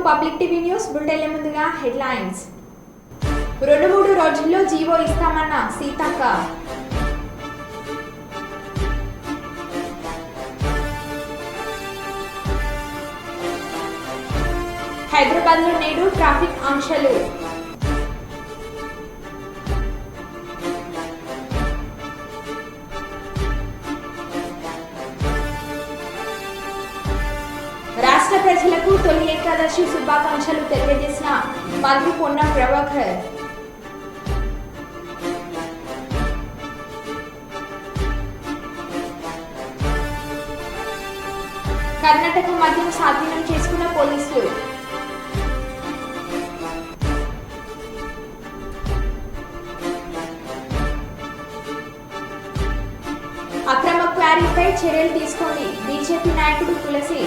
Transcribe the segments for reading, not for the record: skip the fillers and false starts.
Public TV news బులెటిన్ల ముందుగా headlines. 2-3 రోజుల్లో GO ఇస్తామన్న Seethakka. హైదరాబాద్లో నేడు ట్రాఫిక్ ఆంక్షలు. రాష్ట్ర ప్రజలకు తొలి ఏకాదశి శుభాకాంక్షలు తెలియజేసిన మంత్రి పొన్నం ప్రభాకర్. కర్ణాటక మద్యం స్వాధీనం చేసుకున్న పోలీసులు. అక్రమ క్వారీపై చర్యలు తీసుకోండి బీజేపీ నాయకుడు తులసి.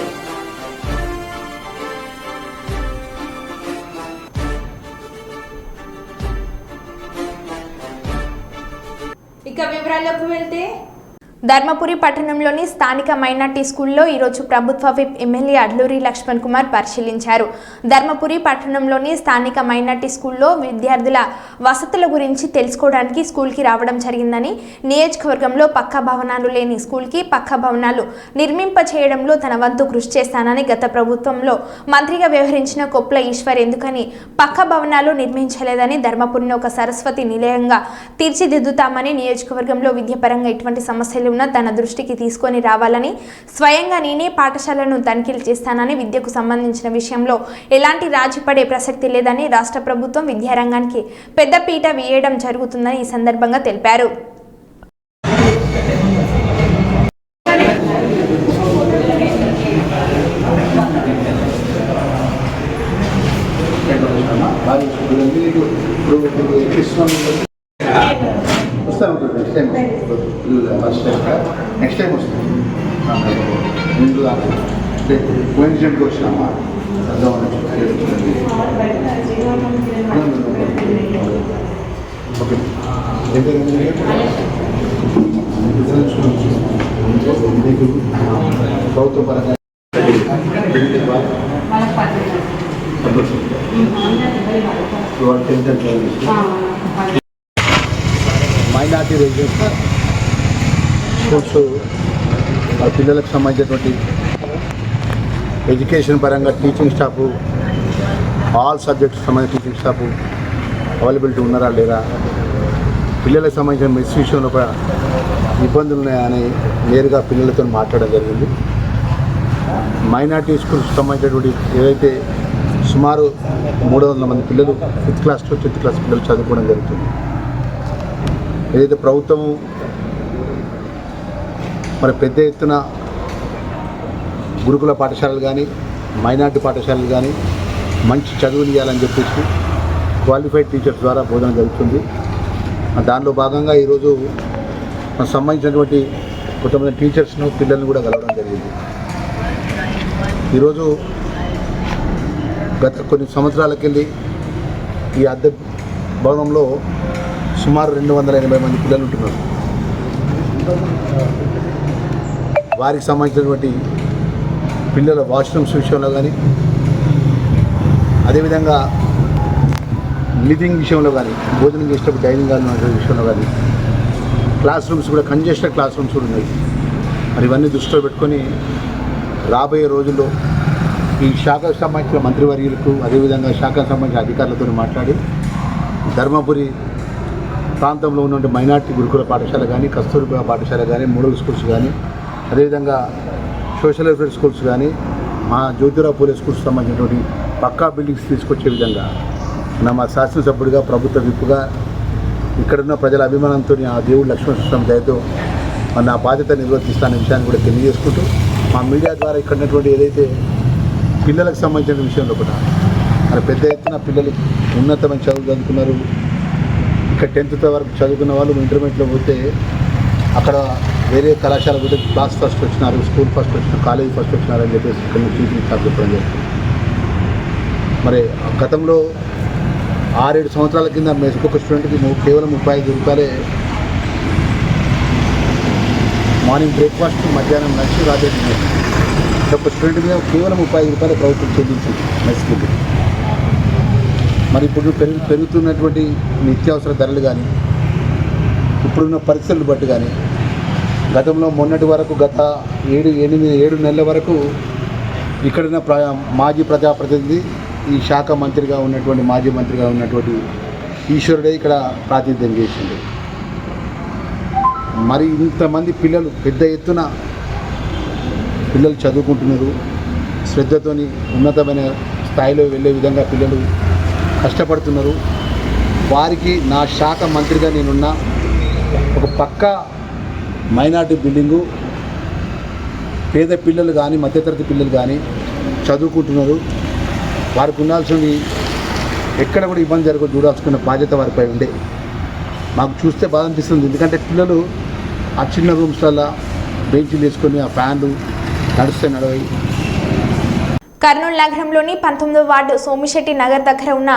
ఇక వివరాల్లోకి వెళ్తే, ధర్మపురి పట్టణంలోని స్థానిక మైనార్టీ స్కూల్లో ఈరోజు ప్రభుత్వ విప్ ఎమ్మెల్యే అడ్లూరి లక్ష్మణ్ కుమార్ పరిశీలించారు. ధర్మపురి పట్టణంలోని స్థానిక మైనార్టీ స్కూల్లో విద్యార్థుల వసతుల గురించి తెలుసుకోవడానికి స్కూల్కి రావడం జరిగిందని, నియోజకవర్గంలో పక్కా భవనాలు లేని స్కూల్కి పక్కా భవనాలు నిర్మింప చేయడంలో తన వంతు కృషి చేస్తానని, గత ప్రభుత్వంలో మంత్రిగా వ్యవహరించిన కొప్పుల ఈశ్వర్ ఎందుకని పక్కా భవనాలు నిర్మించలేదని, ధర్మపురిని ఒక సరస్వతి నిలయంగా తీర్చిదిద్దుతామని, నియోజకవర్గంలో విద్యాపరంగా ఎటువంటి సమస్యలు తన దృష్టికి తీసుకొని రావాలని, స్వయంగా నేనే పాఠశాలను తనిఖీలు చేస్తానని, విద్యకు సంబంధించిన విషయంలో ఎలాంటి రాజీ పడే ప్రసక్తి లేదని, రాష్ట్ర ప్రభుత్వం విద్యారంగానికి పెద్దపీట వేయడం జరుగుతుందని ఈ సందర్భంగా తెలిపారు. నెక్స్ట్ టైం వస్తుంది ముందు కోయిన్సిడెంట్కి వచ్చినామా ఓకే. ప్రభుత్వ పరంగా మైనార్టీ రెసిడెన్స్ స్కూల్స్ పిల్లలకు సంబంధించినటువంటి ఎడ్యుకేషన్ పరంగా టీచింగ్ స్టాఫ్, ఆల్ సబ్జెక్ట్స్ సంబంధించిన టీచింగ్ స్టాఫ్ అవైలబిలిటీ ఉన్నారా లేదా, పిల్లలకు సంబంధించిన మెస్ విషయంలో కూడా ఇబ్బందులు ఉన్నాయని నేరుగా పిల్లలతో మాట్లాడడం జరిగింది. మైనార్టీ స్కూల్స్ సంబంధించినటువంటి ఏదైతే సుమారు 300 మంది పిల్లలు 5th class to 10th class పిల్లలు చదువుకోవడం జరుగుతుంది. ఏదైతే ప్రభుత్వము మరి పెద్ద ఎత్తున గురుకుల పాఠశాలలు కానీ, మైనార్టీ పాఠశాలలు కానీ మంచి చదువులు ఇవ్వాలని చెప్పేసి క్వాలిఫైడ్ టీచర్స్ ద్వారా బోధన జరుగుతుంది. దానిలో భాగంగా ఈరోజు సంబంధించినటువంటి కొంతమంది టీచర్స్ను, పిల్లల్ని కూడా కలవడం జరిగింది. ఈరోజు గత కొన్ని సంవత్సరాలకెళ్ళి ఈ అద్దె భవనంలో సుమారు 280 మంది పిల్లలు ఉంటున్నారు. వారికి సంబంధించినటువంటి పిల్లల వాష్రూమ్స్ విషయంలో కానీ, అదేవిధంగా లివింగ్ విషయంలో కానీ, భోజనం చేసేటప్పుడు డైనింగ్ హాల్ విషయంలో కానీ, క్లాస్ రూమ్స్ కూడా కంజెస్టెడ్ క్లాస్ రూమ్స్ కూడా ఉన్నాయి. మరి ఇవన్నీ దృష్టిలో పెట్టుకొని రాబోయే రోజుల్లో ఈ శాఖకు సంబంధించిన మంత్రివర్యులకు, అదేవిధంగా శాఖకు సంబంధించిన అధికారులతో మాట్లాడి ధర్మపురి ప్రాంతంలో ఉన్నటువంటి మైనార్టీ గురుకుల పాఠశాల కానీ, కస్తూర్బా పాఠశాల కానీ, మోడల్ స్కూల్స్ కానీ, అదేవిధంగా సోషల్ వెల్ఫేర్ స్కూల్స్ కానీ, మా జ్యోతిరావు పూలే స్కూల్స్ సంబంధించినటువంటి పక్కా బిల్డింగ్స్ తీసుకొచ్చే విధంగా మా శాసనసభ్యుడిగా, ప్రభుత్వ విప్పుగా, ఇక్కడున్న ప్రజల అభిమానంతో ఆ దేవుడు లక్ష్మణస్వామి దయతో నా బాధ్యత నిర్వర్తిస్తానే విషయాన్ని కూడా తెలియజేసుకుంటూ, మా మీడియా ద్వారా ఇక్కడ ఉన్నటువంటి ఏదైతే పిల్లలకు సంబంధించిన విషయంలో కూడా మరి పెద్ద ఎత్తున పిల్లలు ఉన్నతమైన చదువు చదువుకున్నారు. ఇక్కడ 10th వరకు చదువుకున్న వాళ్ళు ఇంటర్మీడియట్లో పోతే అక్కడ వేరే కళాశాల పోతే క్లాస్ ఫస్ట్ వచ్చినారు, స్కూల్ ఫస్ట్ వచ్చినారు, కాలేజీ ఫస్ట్ వచ్చినారని చెప్పేసి ఇక్కడ టీచింగ్ స్టాఫ్ చెప్పడం జరుగుతుంది. మరి గతంలో 6-7 సంవత్సరాల కింద ఒక్కొక్క స్టూడెంట్కి కేవలం 35 రూపాయలే మార్నింగ్ బ్రేక్ఫాస్ట్, మధ్యాహ్నం లంచ్, రాత్రి ఒక స్టూడెంట్ మీద కేవలం 35 రూపాయలు ప్రభుత్వం చెల్లించింది మెస్ ఫుడ్. మరి ఇప్పుడు పెరుగుతున్నటువంటి నిత్యావసర ధరలు కానీ ఇప్పుడున్న పరిస్థితులు బట్టి కానీ గతంలో మొన్నటి వరకు గత 7 నెలల వరకు ఇక్కడున్న మాజీ ప్రజాప్రతినిధి ఈ శాఖ మంత్రిగా ఉన్నటువంటి మాజీ మంత్రిగా ఉన్నటువంటి ఈశ్వరుడే ఇక్కడ ప్రాతినిధ్యం చేసింది. మరి ఇంతమంది పిల్లలు పెద్ద ఎత్తున పిల్లలు చదువుకుంటున్నారు, శ్రద్ధతోని ఉన్నతమైన స్థాయిలో వెళ్ళే విధంగా పిల్లలు కష్టపడుతున్నారు. వారికి నా శాఖ మంత్రిగా నేనున్న ఒక పక్క మైనార్టీ బిల్డింగు, పేద పిల్లలు కానీ మధ్యతరగతి పిల్లలు కానీ చదువుకుంటున్నారు. వారికి ఉండాల్సినవి ఎక్కడ కూడా ఇబ్బంది జరగదు చూడాల్సుకున్న బాధ్యత వారిపై ఉండే. మాకు చూస్తే బాధ అనిపిస్తుంది. ఎందుకంటే పిల్లలు ఆ చిన్న రూమ్స్లలో బెంచీలు వేసుకొని ఆ ఫ్యాన్లు నడుస్తే నడవయి. కర్నూలు నగరంలోని 19వ వార్డు సోమిశెట్టి నగర్ దగ్గర ఉన్న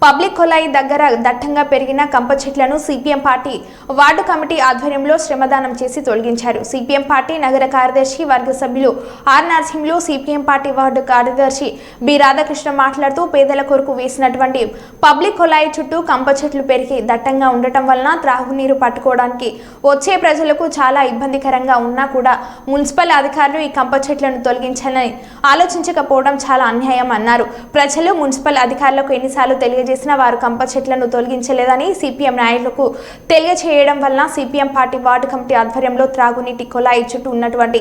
పబ్లిక్ కొలాయి దగ్గర దట్టంగా పెరిగిన కంప చెట్లను సిపిఎం పార్టీ వార్డు కమిటీ ఆధ్వర్యంలో శ్రమదానం చేసి తొలగించారు. సిపిఎం పార్టీ నగర కార్యదర్శి వర్గ సభ్యులు R Narasimhulu, CPM party ward కార్యదర్శి బి రాధాకృష్ణ మాట్లాడుతూ పేదల కొరకు వేసినటువంటి పబ్లిక్ కొలాయి చుట్టూ కంప చెట్లు పెరిగి దట్టంగా ఉండటం వలన త్రాగునీరు పట్టుకోవడానికి వచ్చే ప్రజలకు చాలా ఇబ్బందికరంగా ఉన్నా కూడా మున్సిపల్ అధికారులు ఈ కంప చెట్లను తొలగించాలని ఆలోచించకపోవడం చాలా అన్యాయం అన్నారు. ప్రజలు మున్సిపల్ అధికారులకు ఎన్నిసార్లు తెలియజేసిన వారు కంప చెట్లను తొలగించలేదని సిపిఎం నాయకులకు తెలియజేయడం వలన సిపిఎం పార్టీ వార్డు కమిటీ ఆధ్వర్యంలో త్రాగునీటి కొలాయి చుట్టూ ఉన్నటువంటి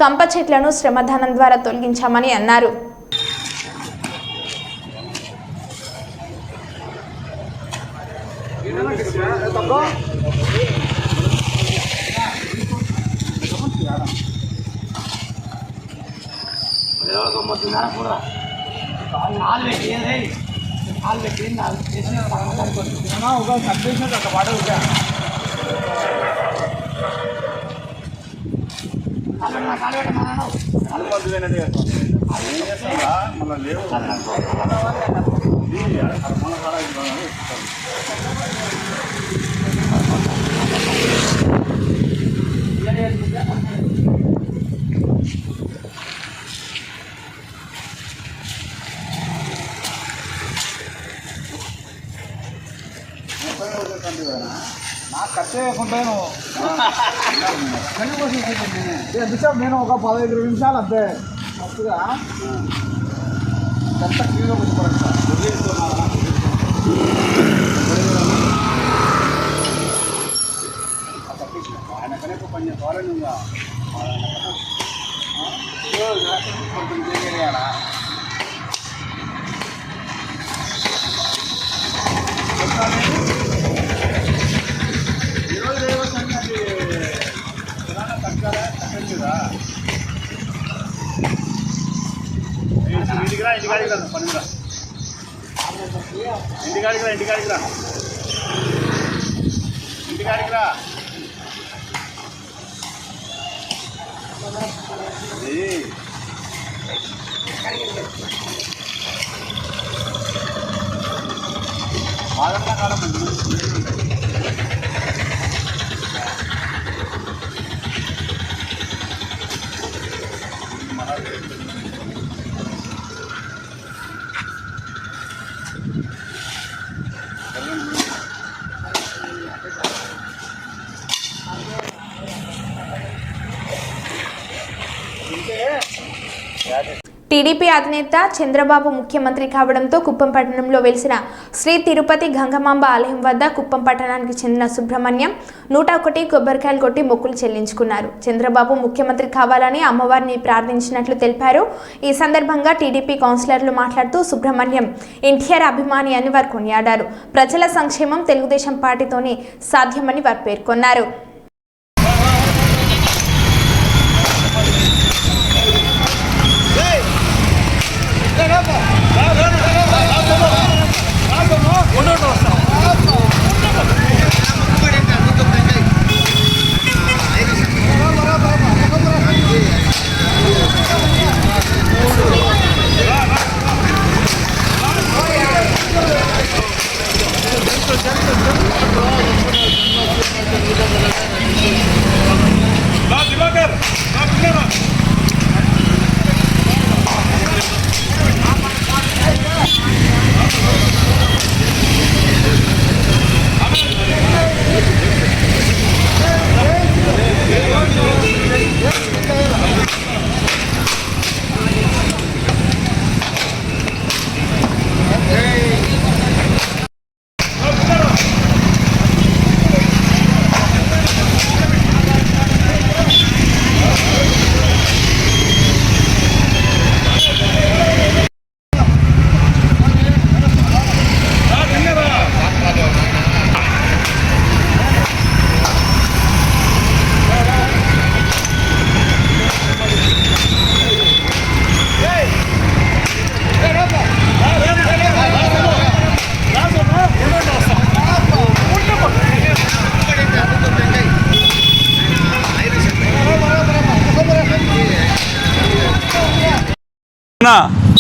కంప చెట్లను శ్రమదానం ద్వారా తొలగించామని అన్నారు. నేను ఒక 15 నిమిషాలు అంతే మస్తుగా ఎంత క్లీన్గా టీడీపీ అధినేత చంద్రబాబు ముఖ్యమంత్రి కావడంతో కుప్పం పట్టణంలో వెలిసిన శ్రీ తిరుపతి గంగమాంబ ఆలయం వద్ద కుప్పం పట్టణానికి చెందిన సుబ్రహ్మణ్యం 101 కొబ్బరికాయలు కొట్టి మొక్కులు చెల్లించుకున్నారు. చంద్రబాబు ముఖ్యమంత్రి కావాలని అమ్మవారిని ప్రార్థించినట్లు తెలిపారు. ఈ సందర్భంగా టీడీపీ కౌన్సిలర్లు మాట్లాడుతూ సుబ్రహ్మణ్యం ఎన్టీఆర్ అభిమాని అని వారు కొనియాడారు. ప్రజల సంక్షేమం తెలుగుదేశం పార్టీతోనే సాధ్యమని వారు పేర్కొన్నారు.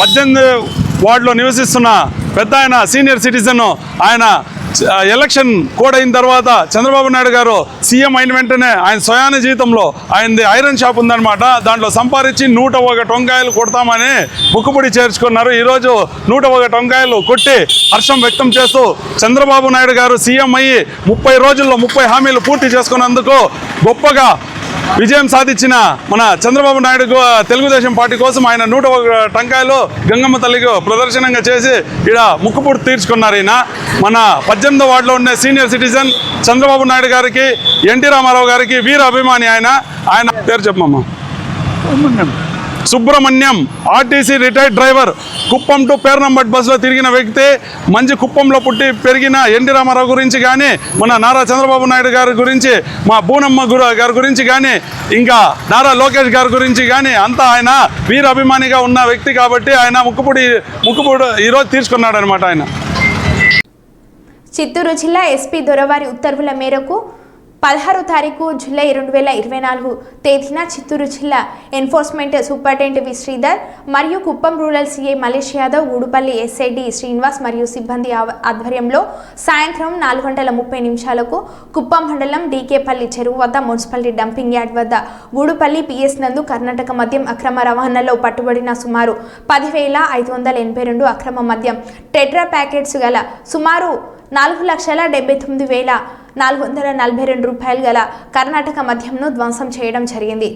18 వార్డులో నివసిస్తున్న పెద్ద ఆయన సీనియర్ సిటిజన్ ఆయన ఎలక్షన్ కోడ్ అయిన తర్వాత చంద్రబాబు నాయుడు గారు సీఎం అయిన వెంటనే ఆయన స్వయాన జీవితంలో ఆయనది ఐరన్ షాప్ ఉందన్నమాట. దాంట్లో సంపాదించి 101 టొంకాయలు కొడతామని ముక్కుపుడి చేర్చుకున్నారు. ఈరోజు 101 టొంకాయలు కొట్టి హర్షం వ్యక్తం చేస్తూ చంద్రబాబు నాయుడు గారు సీఎం అయ్యి 30 రోజుల్లో 30 హామీలు పూర్తి చేసుకున్నందుకు గొప్పగా విజయం సాధించిన మన చంద్రబాబు నాయుడు తెలుగుదేశం పార్టీ కోసం ఆయన 101 టంకాయలు గంగమ్మ తల్లికి ప్రదర్శనంగా చేసి ఇక్కడ ముక్కుపుడు తీర్చుకున్నారు. ఈయన మన 18వ వార్డులో ఉన్న సీనియర్ సిటిజన్ చంద్రబాబు నాయుడు గారికి, ఎన్టీ రామారావు గారికి వీర అభిమాని. ఆయన పేరు చెప్పమ్మా. Subrahmanyam, RTC retired driver. Kuppam to Pernambut బస్సులో తిరిగిన వ్యక్తి. మంచి కుప్పంలో పుట్టి పెరిగిన ఎన్టీ రామారావు గురించి కానీ, మన నారా చంద్రబాబు నాయుడు గారి గురించి, మా బూనమ్మ గారి గురించి కానీ, ఇంకా నారా లోకేష్ గారి గురించి కానీ అంతా ఆయన వీర అభిమానిగా ఉన్న వ్యక్తి కాబట్టి ఆయన ముక్కుపుడు ఈరోజు తీసుకున్నాడు అనమాట. ఆయన చిత్తూరు జిల్లా ఎస్పీ దొరవారి ఉత్తర్వుల మేరకు 16 తారీఖు జూలై 2024 తేదీన చిత్తూరు జిల్లా ఎన్ఫోర్స్మెంట్ సూపరింటెండెంట్ వి శ్రీధర్ మరియు Kuppam rural CI Malesh Yadav, Gudupalli SI D Srinivas మరియు సిబ్బంది ఆధ్వర్యంలో సాయంత్రం 4:30 కుప్పం మండలం డీకేపల్లి చెరువు వద్ద మున్సిపాలిటీ డంపింగ్ యార్డ్ వద్ద గూడుపల్లి పిఎస్ నందు కర్ణాటక మద్యం అక్రమ రవాణాలో పట్టుబడిన సుమారు 10,582 అక్రమ మద్యం టెట్రా ప్యాకెట్స్ గల సుమారు 4,79,442 రూపాయలు గల కర్ణాటక మద్యంను ధ్వంసం చేయడం జరిగింది.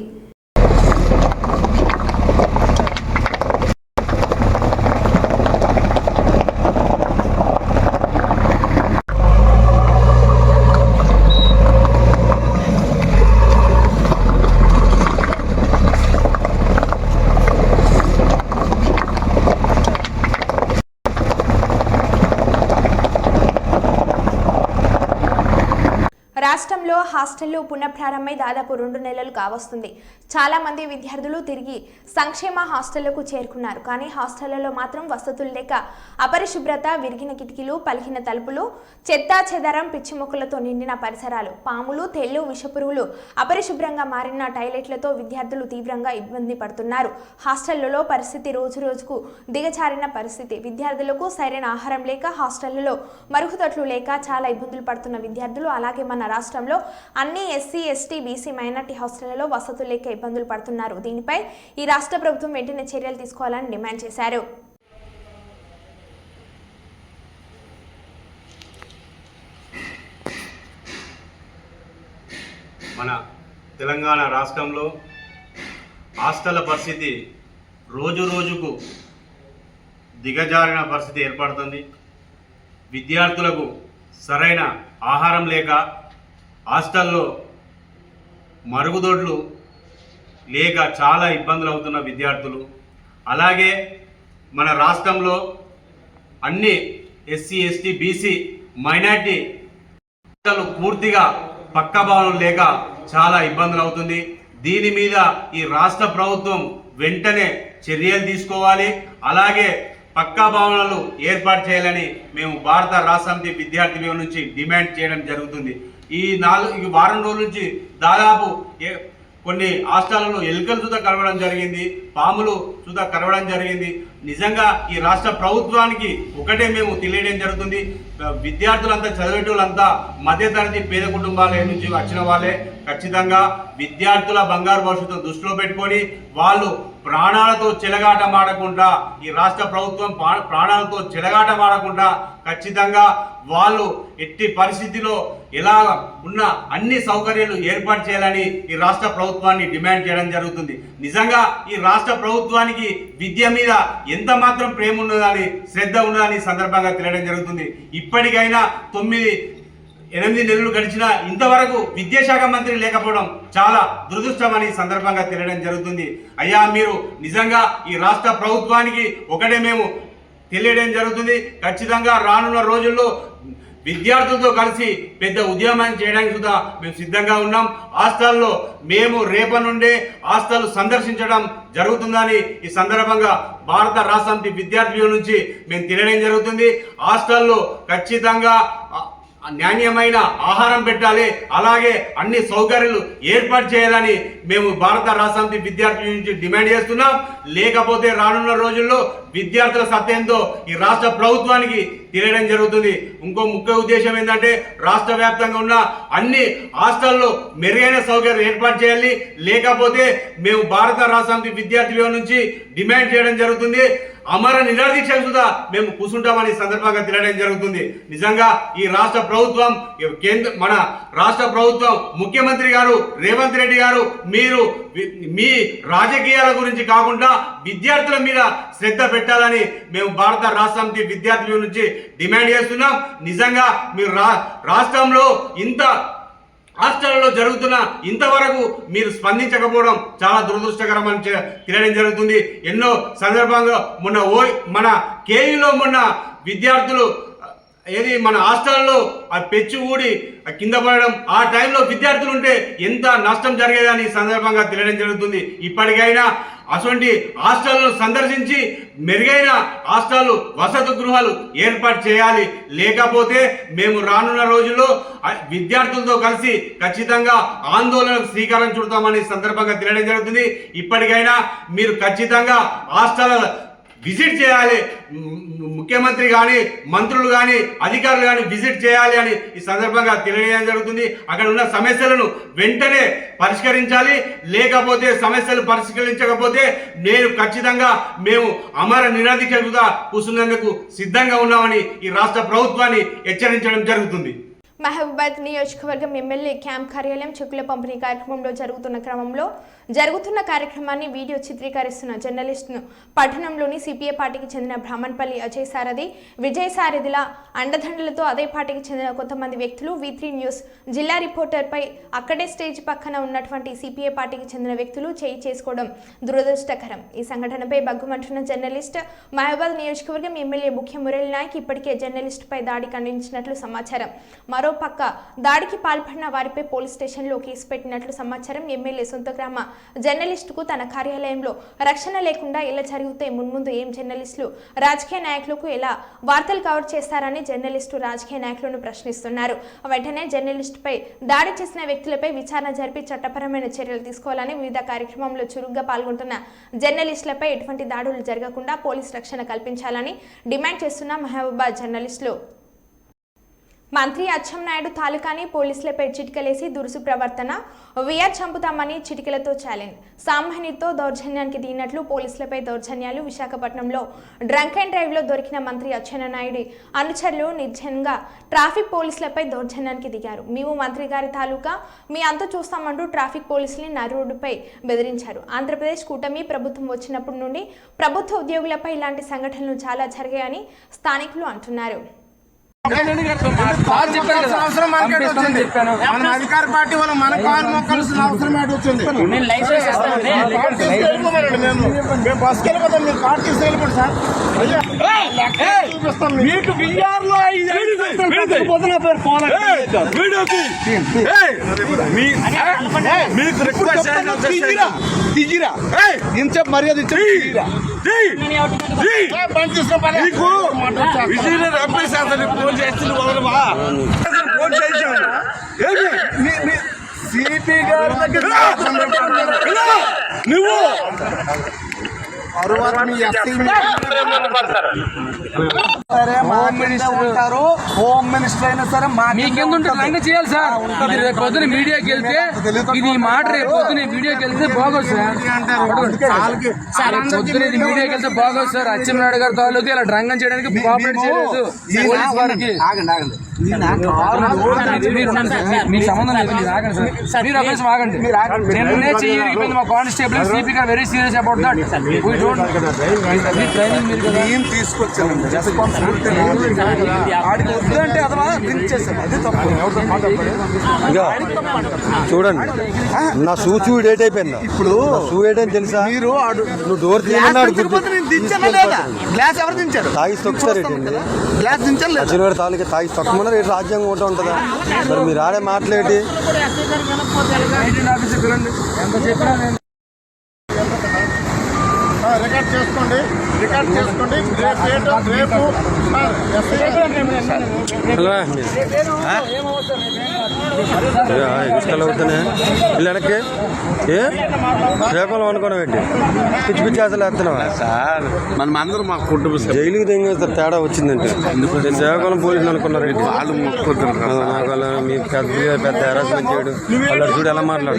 రాష్ట్రంలో హాస్టళ్లు పునఃప్రారంభమై దాదాపు 2 నెలలు కావస్తుంది. చాలా మంది విద్యార్థులు తిరిగి సంక్షేమ హాస్టళ్లకు చేరుకున్నారు. కానీ హాస్టళ్లలో మాత్రం వసతులు లేక అపరిశుభ్రత, విరిగిన కిటికీలు, పలికిన తలుపులు, చెత్తా చెదారం, పిచ్చి మొక్కలతో నిండిన పరిసరాలు, పాములు, తేళ్లు, విషపురుగులు, అపరిశుభ్రంగా మారిన టాయిలెట్లతో విద్యార్థులు తీవ్రంగా ఇబ్బంది పడుతున్నారు. హాస్టళ్లలో పరిస్థితి రోజు రోజుకు దిగజారిన పరిస్థితి. విద్యార్థులకు సరైన ఆహారం లేక, హాస్టళ్లలో మరుగుదొడ్లు లేక చాలా ఇబ్బందులు పడుతున్న విద్యార్థులు. అలాగే మన రాష్ట్రంలో అన్ని ఎస్సీ, ఎస్టీ, బీసీ, మైనార్టీ హాస్టళ్లలో వసతులు లేక ఇబ్బందులు పడుతున్నారు. దీనిపై ఈ రాష్ట్ర ప్రభుత్వం వెంటనే చర్యలు తీసుకోవాలని డిమాండ్ చేశారు. మన తెలంగాణ రాష్ట్రంలో హాస్టళ్ల పరిస్థితి రోజు రోజుకు దిగజారిన పరిస్థితి ఏర్పడుతుంది. విద్యార్థులకు సరైన ఆహారం లేక, హాస్టల్లో మరుగుదొడ్లు లేక చాలా ఇబ్బందులు అవుతున్న విద్యార్థులు. అలాగే మన రాష్ట్రంలో అన్ని ఎస్సీ, ఎస్టీ, బీసీ, మైనార్టీ హాస్టళ్ళు పూర్తిగా పక్కా భవనం లేక చాలా ఇబ్బందులు అవుతుంది. దీని మీద ఈ రాష్ట్ర ప్రభుత్వం వెంటనే చర్యలు తీసుకోవాలి. అలాగే పక్కా భవనాలు ఏర్పాటు చేయాలని మేము భారత రాష్ట్ర సమితి విద్యార్థి నుంచి డిమాండ్ చేయడం జరుగుతుంది. ఈ వారం రోజుల నుంచి దాదాపు కొన్ని హాస్టళ్లలో ఎలుకలు చూత కలవడం జరిగింది, పాములు చూత కలవడం జరిగింది. నిజంగా ఈ రాష్ట్ర ప్రభుత్వానికి ఒకటే మేము తెలియడం జరుగుతుంది, విద్యార్థులంతా చదివేటోళ్ళంతా మధ్యతరగతి పేద కుటుంబాల నుంచి వచ్చిన వాళ్ళే. ఖచ్చితంగా విద్యార్థుల బంగారు భవిష్యత్తు దృష్టిలో పెట్టుకొని వాళ్ళు ప్రాణాలతో చెలగాటమాడకుండా ఈ రాష్ట్ర ప్రభుత్వం ప్రాణాలతో చెలగాటమాడకుండా ఖచ్చితంగా వాళ్ళు ఎట్టి పరిస్థితిలో ఎలా ఉన్న అన్ని సౌకర్యాలు ఏర్పాటు చేయాలని ఈ రాష్ట్ర ప్రభుత్వాన్ని డిమాండ్ చేయడం జరుగుతుంది. నిజంగా ఈ రాష్ట్ర ప్రభుత్వానికి విద్య మీద ఎంత మాత్రం ప్రేమ ఉన్నదని, శ్రద్ధ ఉన్నదని సందర్భంగా తెలియడం జరుగుతుంది. ఇప్పటికైనా 8 నెలలు గడిచినా ఇంతవరకు విద్యాశాఖ మంత్రి లేకపోవడం చాలా దురదృష్టమని సందర్భంగా తెలియడం జరుగుతుంది. అయ్యా, మీరు నిజంగా ఈ రాష్ట్ర ప్రభుత్వానికి ఒకటే మేము తెలియడం జరుగుతుంది. ఖచ్చితంగా రానున్న రోజుల్లో విద్యార్థులతో కలిసి పెద్ద ఉద్యమం చేయడానికి కూడా మేము సిద్ధంగా ఉన్నాం. హాస్టల్లో మేము రేపటి నుండే హాస్టల్ సందర్శించడం జరుగుతుందని ఈ సందర్భంగా భారత రాష్ట్ర సమితి విద్యార్థుల నుంచి మేము తెలియడం జరుగుతుంది. హాస్టల్లో ఖచ్చితంగా నాణ్యమైన ఆహారం పెట్టాలి, అలాగే అన్ని సౌకర్యాలు ఏర్పాటు చేయాలని మేము భారత రాష్ట్ర సమితి విద్యార్థుల నుంచి డిమాండ్ చేస్తున్నాం. లేకపోతే రానున్న రోజుల్లో విద్యార్థుల సత్యంతో ఈ రాష్ట్ర ప్రభుత్వానికి తెలియడం జరుగుతుంది. ఇంకో ముఖ్య ఉద్దేశం ఏంటంటే రాష్ట్ర వ్యాప్తంగా ఉన్న అన్ని హాస్టల్లో మెరుగైన సౌకర్యాలు ఏర్పాటు చేయాలి. లేకపోతే మేము భారత రాష్ట్ర సమితి విద్యార్థుల నుంచి డిమాండ్ చేయడం జరుగుతుంది. అమర నిరాదీక్ష కూడా మేము కూర్చుంటామని సందర్భంగా తెలియడం జరుగుతుంది. నిజంగా ఈ రాష్ట్ర ప్రభుత్వం మన రాష్ట్ర ప్రభుత్వం ముఖ్యమంత్రి గారు రేవంత్ రెడ్డి గారు మీరు మీ రాజకీయాల గురించి కాకుండా విద్యార్థుల మీద శ్రద్ధ పెట్టాలని మేము భారత రాష్ట్ర సమితి విద్యార్థుల నుంచి డిమాండ్ చేస్తున్నాం. నిజంగా మీరు రాష్ట్రంలో ఇంత హాస్టల్లో జరుగుతున్న ఇంతవరకు మీరు స్పందించకపోవడం చాలా దురదృష్టకరమని తెలియడం జరుగుతుంది. ఎన్నో సందర్భంగా మన కేయూలో మొన్న విద్యార్థులు మన హాస్టల్లో ఆ పెచ్చు ఊడి కింద పడడం, ఆ టైంలో విద్యార్థులు ఉంటే ఎంత నష్టం జరిగేదని సందర్భంగా తెలియడం జరుగుతుంది. ఇప్పటికైనా అటువంటి హాస్టల్ను సందర్శించి మెరుగైన హాస్టళ్ళు వసతి గృహాలు ఏర్పాటు చేయాలి. లేకపోతే మేము రానున్న రోజుల్లో విద్యార్థులతో కలిసి ఖచ్చితంగా ఆందోళనకు శ్రీకారం చుడతామని సందర్భంగా తెలియడం జరుగుతుంది. ఇప్పటికైనా మీరు ఖచ్చితంగా హాస్టల్ విజిట్ చేయాలి. ముఖ్యమంత్రి కానీ మంత్రులు కానీ అధికారులు కానీ విజిట్ చేయాలి అని ఈ సందర్భంగా తెలియజేయడం జరుగుతుంది. అక్కడ ఉన్న సమస్యలను వెంటనే పరిష్కరించాలి. లేకపోతే సమస్యలు పరిష్కరించకపోతే మేము అమర నిరాదీక్షగా కూర్చున్నందుకు సిద్ధంగా ఉన్నామని ఈ రాష్ట్ర ప్రభుత్వాన్ని హెచ్చరించడం జరుగుతుంది. మహబూబాబాద్ నియోజకవర్గం ఎమ్మెల్యే క్యాంప్ కార్యాలయం చెక్కుల పంపిణీ కార్యక్రమంలో జరుగుతున్న కార్యక్రమాన్ని వీడియో చిత్రీకరిస్తున్న జర్నలిస్టును పట్టణంలోని సిపిఐ పార్టీకి చెందిన బ్రాహ్మణపల్లి అజయ్ సారథి, విజయ్ సారథిల అండదండలతో అదే పార్టీకి చెందిన కొంతమంది వ్యక్తులు V3 న్యూస్ జిల్లా రిపోర్టర్పై అక్కడే స్టేజ్ పక్కన ఉన్నటువంటి సిపిఐ పార్టీకి చెందిన వ్యక్తులు చేయి చేసుకోవడం దురదృష్టకరం. ఈ సంఘటనపై బగ్గుమంటున్న జర్నలిస్ట్ మహబూబాబాద్ నియోజకవర్గం ఎమ్మెల్యే బుఖ్య మురళి నాయక్ ఇప్పటికే జర్నలిస్టుపై దాడి ఖండించినట్లు సమాచారం. మరోపక్క దాడికి పాల్పడిన వారిపై పోలీస్ స్టేషన్లో కేసు పెట్టినట్లు సమాచారం. ఎమ్మెల్యే సొంత గ్రామ జర్నలిస్టుకు తన కార్యాలయంలో రక్షణ లేకుండా ఎలా జరిగితే మున్ముందు ఏం జర్నలిస్టులు రాజకీయ నాయకులకు ఎలా వార్తలు కవర్ చేస్తారని జర్నలిస్టు రాజకీయ నాయకులను ప్రశ్నిస్తున్నారు. వెంటనే జర్నలిస్టుపై దాడి చేసిన వ్యక్తులపై విచారణ జరిపి చట్టపరమైన చర్యలు తీసుకోవాలని, వివిధ కార్యక్రమంలో చురుగ్గా పాల్గొంటున్న జర్నలిస్టులపై ఎటువంటి దాడులు జరగకుండా పోలీస్ రక్షణ కల్పించాలని డిమాండ్ చేస్తున్న మహబూబాబాద్ జర్నలిస్టులు. మంత్రి అచ్చెన్నాయుడు తాలూకాని పోలీసులపై చిటికలేసి దురుసు ప్రవర్తన, వీఆర్ చంపుతామని చిటికలతో ఛాలెంజ్, సామాన్యుడితో దౌర్జన్యానికి దిగినట్లు పోలీసులపై దౌర్జన్యాలు. విశాఖపట్నంలో డ్రంక్ అండ్ డ్రైవ్లో దొరికిన మంత్రి అచ్చెన్నాయుడు అనుచరులు నిర్జనంగా ట్రాఫిక్ పోలీసులపై దౌర్జన్యానికి దిగారు. మేము మంత్రి గారి తాలూకా మీ అంతా చూస్తామంటూ ట్రాఫిక్ పోలీసుల్ని నరోడ్డుపై బెదిరించారు. ఆంధ్రప్రదేశ్ కూటమి ప్రభుత్వం వచ్చినప్పటి నుండి ప్రభుత్వ ఉద్యోగులపై ఇలాంటి సంఘటనలు చాలా జరిగాయని స్థానికులు అంటున్నారు. మన అధికార పార్టీ వాళ్ళు మన కాలు మొక్కాల్సిన అవసరం వచ్చింది. మేము బస్కి వెళ్ళిపోతాం, మీరు కార్ తీసుకెళ్ళిపోండి సార్. చూపిస్తాం మీకు బిఆర్లో దిగిరా ఇంత మర్యాద ఇచ్చారు. సిపి గారి దగ్గర నువ్వు తరువాత మీ ఎస్సీ సరే హోమ్ మినిస్టర్ ఉంటారు, హోమ్ మినిస్టర్ అయినా సరే మీకెందుకు ఉంటుంది అన్నీ చేయాలి సార్. ఇది రేపు పొద్దున మీడియాకి వెళ్తే ఇది ఈ మాట రేపు పొద్దున మీడియాకి వెళ్తే బాగోదు సార్. పొద్దున ఇది మీడియాకి వెళ్తే బాగోదు సార్. అచ్చెన్నాయుడు గారి తాలూకు ఇలా డ్రంగం చేయడానికి కోఆపరేట్ చేయలేదు పోలీస్ వారికి. మీకు సంబంధం లేదు, మీరు ఆగండి సార్. మీరు అభ్యాసం ఆగండి. నిన్నే చెయ్యి మా కానిస్టేబుల్ సిపి గారు very serious about that. We don't training మీరు కదా తీసుకొచ్చానండి రెస్పాన్సిబిలిటీ ఆడికి వద్దంటే అదవా దించేసాను. అది తప్పు. చూడండి నా షూ డేట్ అయిపోయింది. ఇప్పుడు షూ డేట్ అని తెలుసా? మీరు నువ్వు డోర్ తీయమన్నాడు గ్లాస్ ఎవరు దించారు? తాగిసి తొక్కుతారేంటి? గ్లాస్ దించారు లేదా? అచ్చెన్నాయుడు తాలూకా తాగిసి తొక్కమన్నారు. రేటు రాజ్యాంగం ఒకటి ఉంటుందా? మరి మీరు ఆడే మాట్లాడి ఎంత చెప్పినా రికార్డ్ చేసుకోండి, రికార్డ్ చేసుకోండి. రేపు ఇసుకలు అవుతానే ఇల్లు వెనక్కి శ్రీకాకుళం అనుకోవడం ఏంటి? పిచ్చి పిచ్చి అసలు వేస్తున్నావా సార్? మనం అందరూ మా కుటుంబ జైలుకి తెంగేస్తారు. తేడా వచ్చిందంటే నేను శ్రీకాకుళం పోలీసులు అనుకున్నారు ఏంటి? వాళ్ళు మొక్కుతారు. మీ పెద్ద హెరాస్మెంట్ చేయడం వాళ్ళు చూడు ఎలా మాట్లాడు.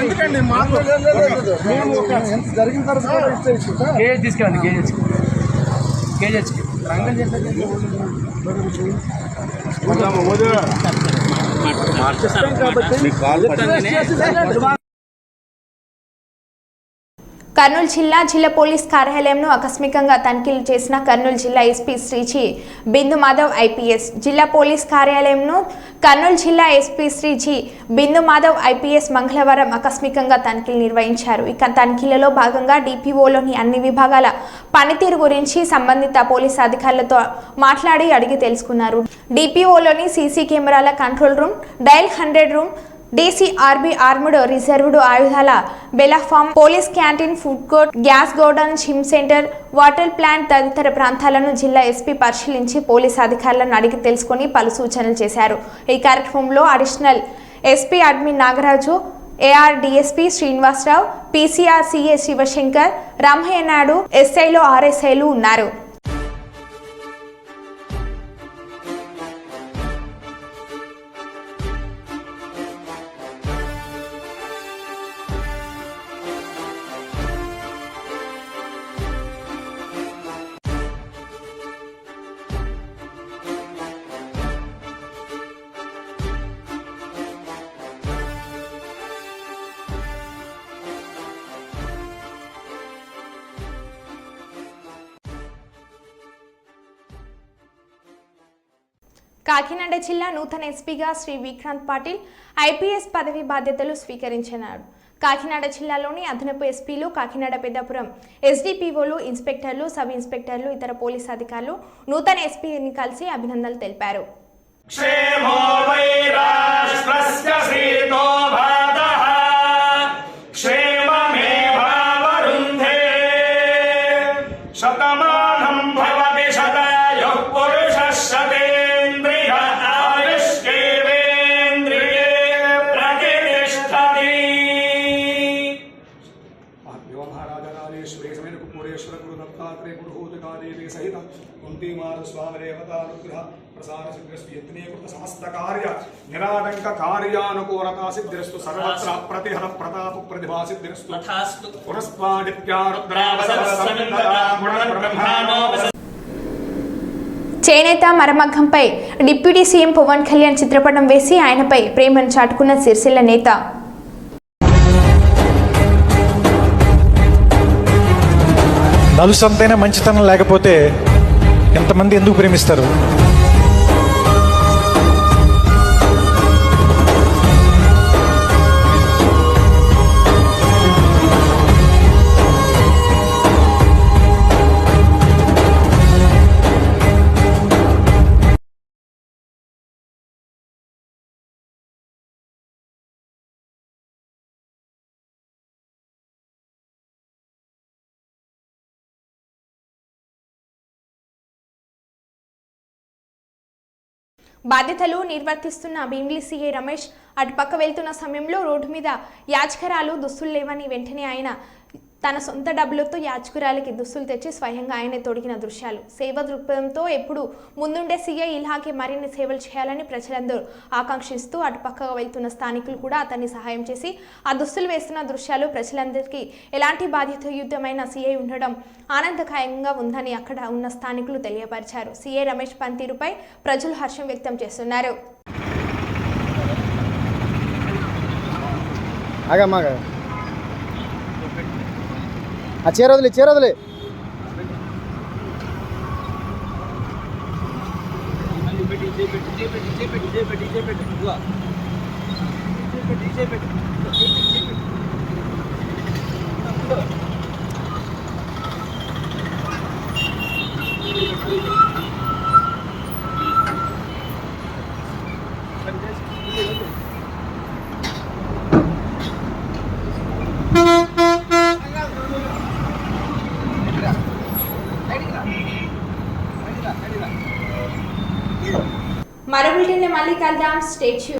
ఎందుకండి జరిగిన తర్వాత కేజీ తీసుకెళ్ళండి. కేజీహెచ్కి కర్నూలు జిల్లా పోలీస్ కార్యాలయంను ఆకస్మికంగా తనిఖీలు చేసిన కర్నూలు జిల్లా ఎస్పీ శ్రీ బిందు మాధవ్ ఐపీఎస్. జిల్లా పోలీస్ కార్యాలయంను కర్నూలు జిల్లా ఎస్పీ శ్రీ బిందు మాధవ్ ఐపీఎస్ మంగళవారం ఆకస్మికంగా తనిఖీలు నిర్వహించారు. ఇక తనిఖీలలో భాగంగా డిపిఓలోని అన్ని విభాగాల పనితీరు గురించి సంబంధిత పోలీస్ అధికారులతో మాట్లాడి అడిగి తెలుసుకున్నారు. డిపిఓలోని సీసీ కెమెరాల control room, dial 100 room, DCRB armed reserved ఆయుధాల బెలాఫామ్, police canteen, food court, gas godown, gym centre, water plant తదితర ప్రాంతాలను జిల్లా ఎస్పీ పరిశీలించి పోలీస్ అధికారులను అడిగి తెలుసుకుని పలు సూచనలు చేశారు. ఈ కార్యక్రమంలో additional SP admin Nagaraju, AR DSP Srinivasa Rao, PCR CA Shivashankar, Ramaiah Naidu, ఎస్ఐలు, ఆర్ఎస్ఐలు ఉన్నారు. కాకినాడ జిల్లా నూతన ఎస్పీగా శ్రీ విక్రాంత్ పాటిల్ ఐపీఎస్ పదవి బాధ్యతలు స్వీకరించినారు. కాకినాడ జిల్లాలోని అదనపు ఎస్పీలు, కాకినాడ పెద్దాపురం ఎస్డిపిఓలు, ఇన్స్పెక్టర్లు, సబ్ ఇన్స్పెక్టర్లు, ఇతర పోలీసు అధికారులు నూతన ఎస్పీని కలిసి అభినందనలు తెలిపారు. సమస్త కార్య నిరాటంక కార్యానుకూలతా సిద్ధిరస్తు సర్వత్ర ప్రతిహర ప్రతాప ప్రతిభా సిద్ధిరస్తు చేనేత మరమగ్గంపై డిప్యూటీ సీఎం పవన్ కళ్యాణ్ చిత్రపటం వేసి ఆయనపై ప్రేమను చాటుకున్న సిరిసిల్ల నేత. నలుసంతైనా మంచితనం లేకపోతే ఎంతమంది ఎందుకు ప్రేమిస్తారు? బాధ్యతలు నిర్వర్తిస్తున్న భీమిలి సీఐ రమేష్ అటుపక్క వెళ్తున్న సమయంలో రోడ్డు మీద యాచకరాలు దుస్తులు లేవని వెంటనే ఆయన తన సొంత డబ్బులతో యాచకురాలకి దుస్తులు తెచ్చి స్వయంగా ఆయనే తొడిగిన దృశ్యాలు. సేవ దృక్పథంతో ఎప్పుడు ముందుండే సీఐ ఇలాగే మరిన్ని సేవలు చేయాలని ప్రజలందరూ ఆకాంక్షిస్తూ అటుపక్కగా వెళ్తున్న స్థానికులు కూడా అతన్ని సహాయం చేసి ఆ దుస్తులు వేస్తున్న దృశ్యాలు ప్రజలందరికీ ఎలాంటి బాధ్యతాయుతమైన సీఐ ఉండడం ఆనందకరంగా ఉందని అక్కడ ఉన్న స్థానికులు తెలియపరిచారు. సీఐ రమేష్ పనితీరుపై ప్రజలు హర్షం వ్యక్తం చేస్తున్నారు. చేరొదిలే మరో బులెటిన్లో మళ్ళీ కలుద్దాం. Stay tuned.